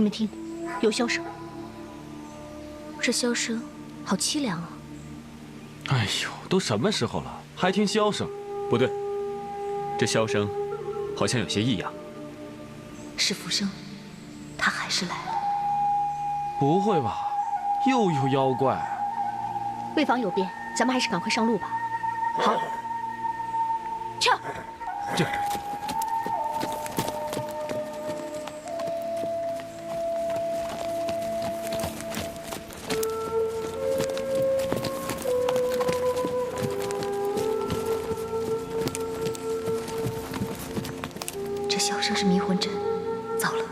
们听，有箫声。这箫声好凄凉啊！哎呦，都什么时候了，还听箫声？不对，这箫声好像有些异样。是浮生，他还是来了。不会吧，又有妖怪？为防有变，咱们还是赶快上路吧。好，跳。这。 这箫声是迷魂阵，糟了，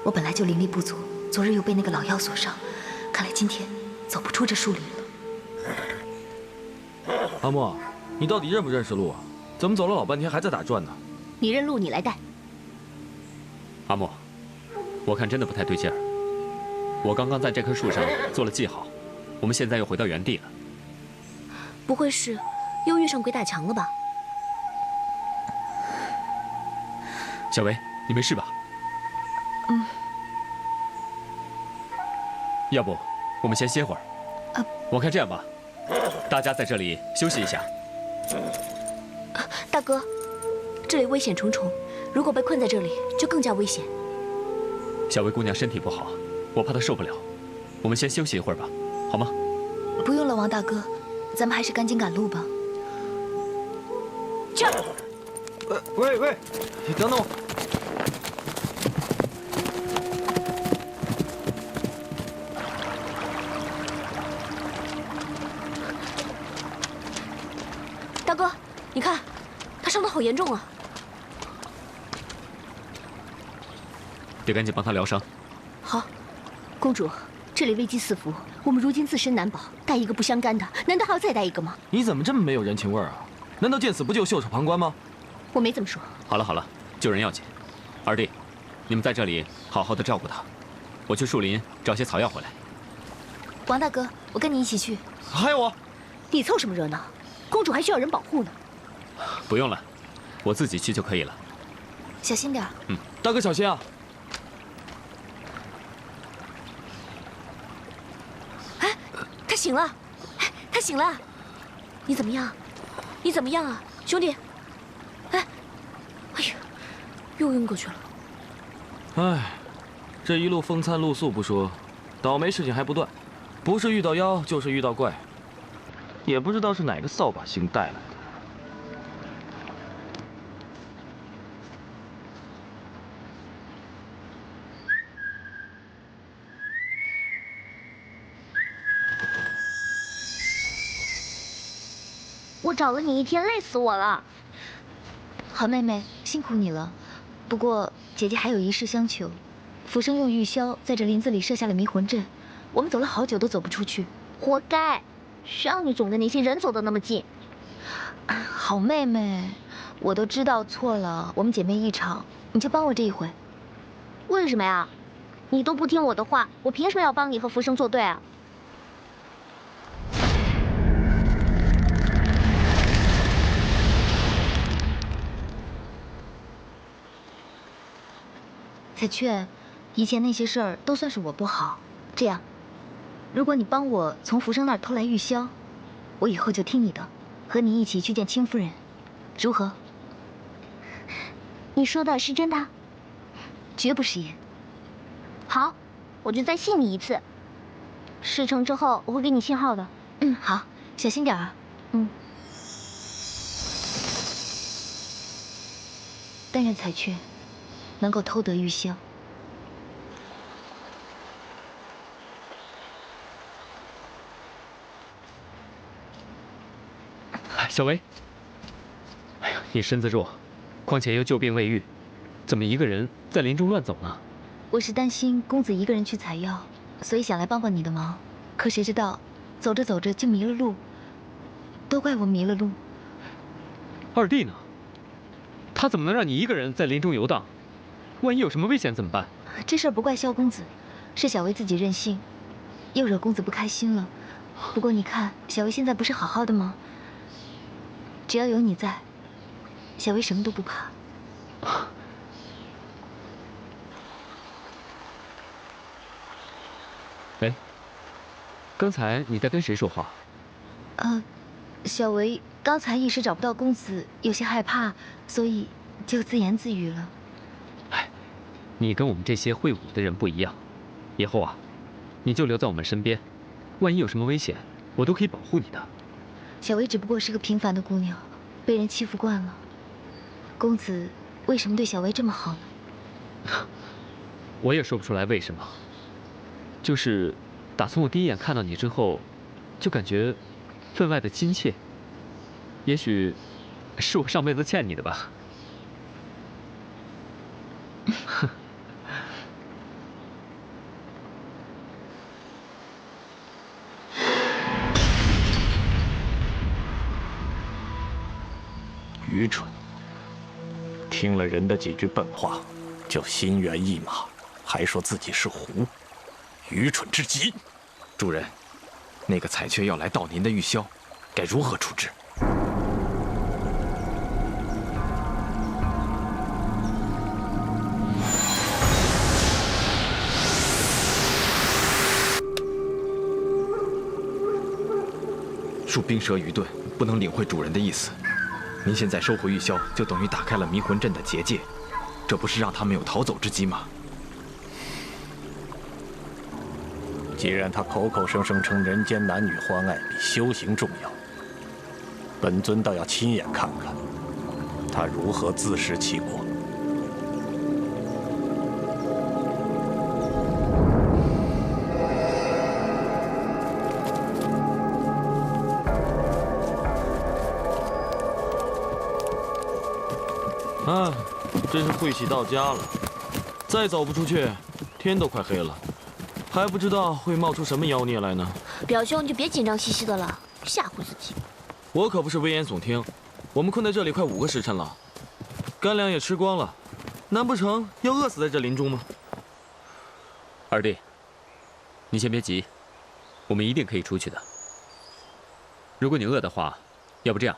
我本来就灵力不足，昨日又被那个老妖所伤，看来今天走不出这树林了。阿莫，你到底认不认识路啊？怎么走了老半天还在打转呢？你认路，你来带。阿莫，我看真的不太对劲儿。我刚刚在这棵树上做了记号，我们现在又回到原地了。不会是又遇上鬼打墙了吧？小维，你没事吧？嗯。要不我们先歇会儿？我看这样吧，大家在这里休息一下。大哥，这里危险重重，如果被困在这里，就更加危险。小薇姑娘身体不好，我怕她受不了。我们先休息一会儿吧，好吗？不用了，王大哥，咱们还是赶紧赶路吧。去！喂，你等等我。大哥，你看，他伤得好严重啊！得赶紧帮她疗伤。好，公主，这里危机四伏，我们如今自身难保，带一个不相干的，难道还要再带一个吗？你怎么这么没有人情味儿啊？难道见死不救、袖手旁观吗？我没这么说。好了，救人要紧。二弟，你们在这里好好的照顾她，我去树林找些草药回来。王大哥，我跟你一起去。还有我，你凑什么热闹？公主还需要人保护呢。不用了，我自己去就可以了。小心点儿。大哥小心啊！哎，他醒了！哎，他醒了！你怎么样？你怎么样啊，兄弟？哎呀，又晕过去了。哎，这一路风餐露宿不说，倒霉事情还不断，不是遇到妖，就是遇到怪，也不知道是哪个扫把星带来的。我找了你一天，累死我了。好妹妹，辛苦你了。不过姐姐还有一事相求。浮生用玉箫在这林子里设下了迷魂阵，我们走了好久都走不出去。活该，谁让你总跟那些人走得那么近？好妹妹，我都知道错了，我们姐妹一场，你就帮我这一回。为什么呀？你都不听我的话，我凭什么要帮你和浮生作对啊？彩雀，以前那些事儿都算是我不好。这样，如果你帮我从浮生那儿偷来玉箫，我以后就听你的，和你一起去见清夫人，如何？你说的是真的？绝不食言。好，我就再信你一次。事成之后，我会给你信号的。好，小心点啊。但愿彩雀能够偷得玉箫。小薇，哎呀，你身子弱，况且又旧病未愈，怎么一个人在林中乱走呢？我是担心公子一个人去采药，所以想来帮帮你的忙。可谁知道，走着走着就迷了路，都怪我迷了路。二弟呢？他怎么能让你一个人在林中游荡？万一有什么危险怎么办？这事儿不怪萧公子，是小薇自己任性，又惹公子不开心了。不过你看，小薇现在不是好好的吗？只要有你在，小薇什么都不怕。刚才你在跟谁说话？小维刚才一时找不到公子，有些害怕，所以就自言自语了。哎，你跟我们这些会武的人不一样，以后啊，你就留在我们身边，万一有什么危险，我都可以保护你的。小维只不过是个平凡的姑娘，被人欺负惯了。公子为什么对小维这么好呢？我也说不出来为什么，就是打从我第一眼看到你之后，就感觉分外的亲切。也许是我上辈子欠你的吧。愚蠢！听了人的几句笨话，就心猿意马，还说自己是狐，愚蠢至极！主人，那个彩雀要来盗您的玉箫，该如何处置？恕冰蛇愚钝，不能领会主人的意思。您现在收回玉箫，就等于打开了迷魂阵的结界，这不是让他们有逃走之机吗？既然他口口声声称人间男女欢爱比修行重要，本尊倒要亲眼看看他如何自食其果。哎，真是晦气到家了，再走不出去，天都快黑了，还不知道会冒出什么妖孽来呢。表兄，你就别紧张兮兮的了，吓唬自己。我可不是危言耸听，我们困在这里快5个时辰了，干粮也吃光了，难不成要饿死在这林中吗？二弟，你先别急，我们一定可以出去的。如果你饿的话，要不这样，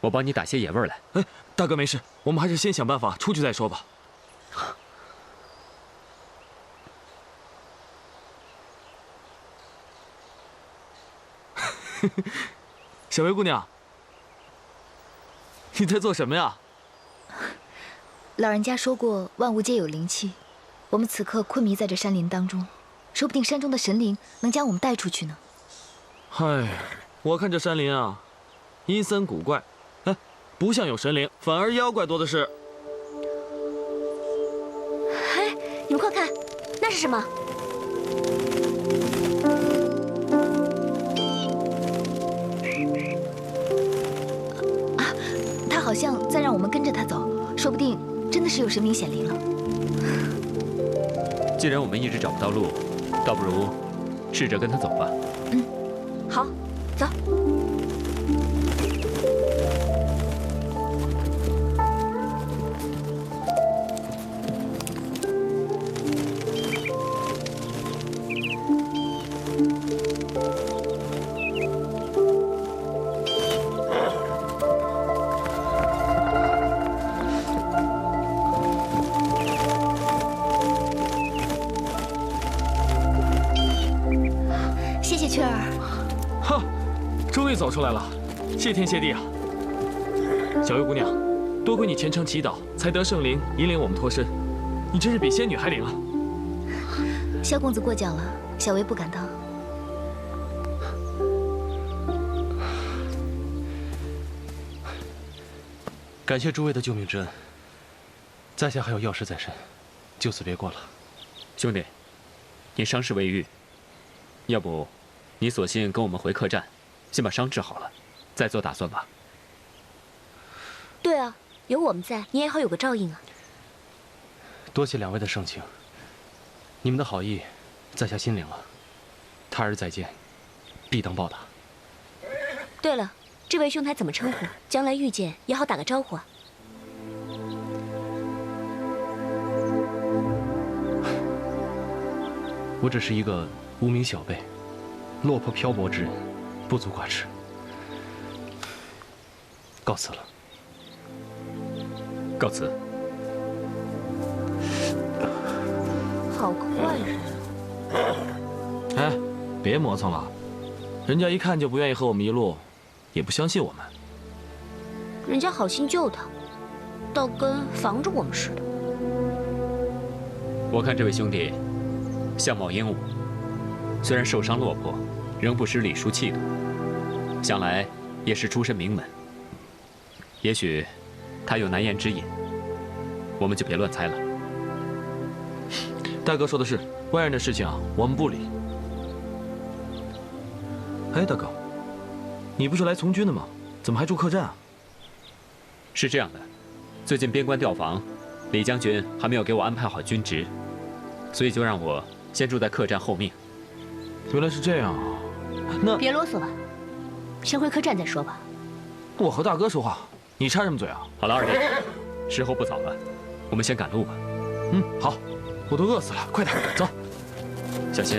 我帮你打些野味来。哎，大哥没事，我们还是先想办法出去再说吧。小薇姑娘，你在做什么呀？老人家说过，万物皆有灵气。我们此刻困迷在这山林当中，说不定山中的神灵能将我们带出去呢。嗨，我看这山林啊，阴森古怪，哎，不像有神灵，反而妖怪多的是。哎，你们快看，那是什么？他好像在让我们跟着他走，说不定真的是有神明显灵了。既然我们一直找不到路，倒不如试着跟他走吧。好，走。谢谢雀儿。哈，终于走出来了，谢天谢地啊！小薇姑娘，多亏你虔诚祈祷，才得圣灵引领我们脱身，你真是比仙女还灵啊！萧公子过奖了，小薇不敢当。感谢诸位的救命之恩，在下还有要事在身，就此别过了。兄弟，你伤势未愈，要不你索性跟我们回客栈，先把伤治好了，再做打算吧。对啊，有我们在，你也好有个照应啊。多谢两位的盛情，你们的好意，在下心领了。他日再见，必当报答。对了，这位兄台怎么称呼？将来遇见也好打个招呼啊。我只是一个无名小辈，落魄漂泊之人，不足挂齿。告辞了。告辞。好个坏人！哎，别磨蹭了，人家一看就不愿意和我们一路，也不相信我们。人家好心救他，倒跟防着我们似的。我看这位兄弟相貌英武，虽然受伤落魄，仍不失礼数气度，想来也是出身名门。也许他有难言之隐，我们就别乱猜了。大哥说的是，外人的事情啊，我们不理。哎，大哥，你不是来从军的吗？怎么还住客栈啊？是这样的，最近边关调防，李将军还没有给我安排好军职，所以就让我先住在客栈候命。原来是这样啊，那别啰嗦了，先回客栈再说吧。我和大哥说话，你插什么嘴啊？好了，二弟，时候不早了，我们先赶路吧。嗯，好，我都饿死了，快点走，小心。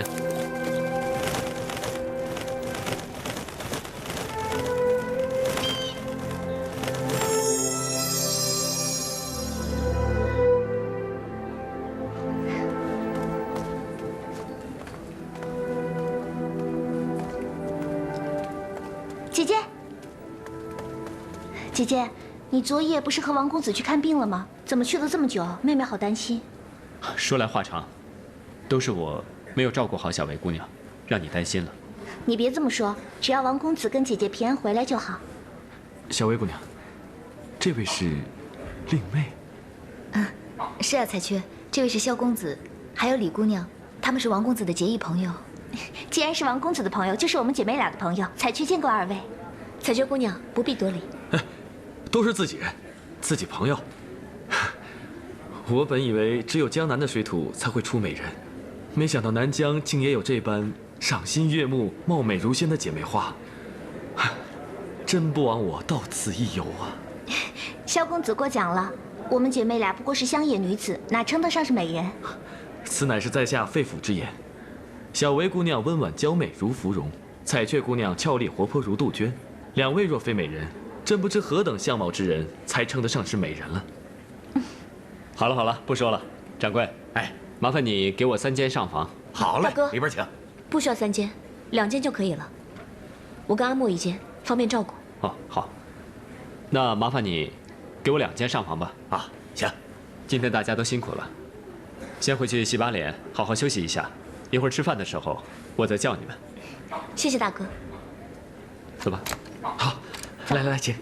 姐姐，姐姐，你昨夜不是和王公子去看病了吗？怎么去了这么久？妹妹好担心。说来话长，都是我没有照顾好小薇姑娘，让你担心了。你别这么说，只要王公子跟姐姐平安回来就好。小薇姑娘，这位是令妹。是啊，彩雀，这位是萧公子，还有李姑娘，他们是王公子的结义朋友。既然是王公子的朋友，就是我们姐妹俩的朋友。彩雀见过二位。彩雀姑娘不必多礼。都是自己人，自己朋友。我本以为只有江南的水土才会出美人，没想到南疆竟也有这般赏心悦目、貌美如仙的姐妹花，真不枉我到此一游啊！萧公子过奖了，我们姐妹俩不过是乡野女子，哪称得上是美人？此乃是在下肺腑之言。小薇姑娘温婉娇媚如芙蓉，彩雀姑娘俏丽活泼如杜鹃，两位若非美人，真不知何等相貌之人才称得上是美人了。好了好了，不说了。掌柜，哎，麻烦你给我3间上房。好嘞，大哥里边请。不需要3间，2间就可以了。我跟阿莫1间，方便照顾。哦，好。那麻烦你给我2间上房吧。啊，行。今天大家都辛苦了，先回去洗把脸，好好休息一下。一会儿吃饭的时候，我再叫你们。谢谢大哥。走吧。好，来来来，请。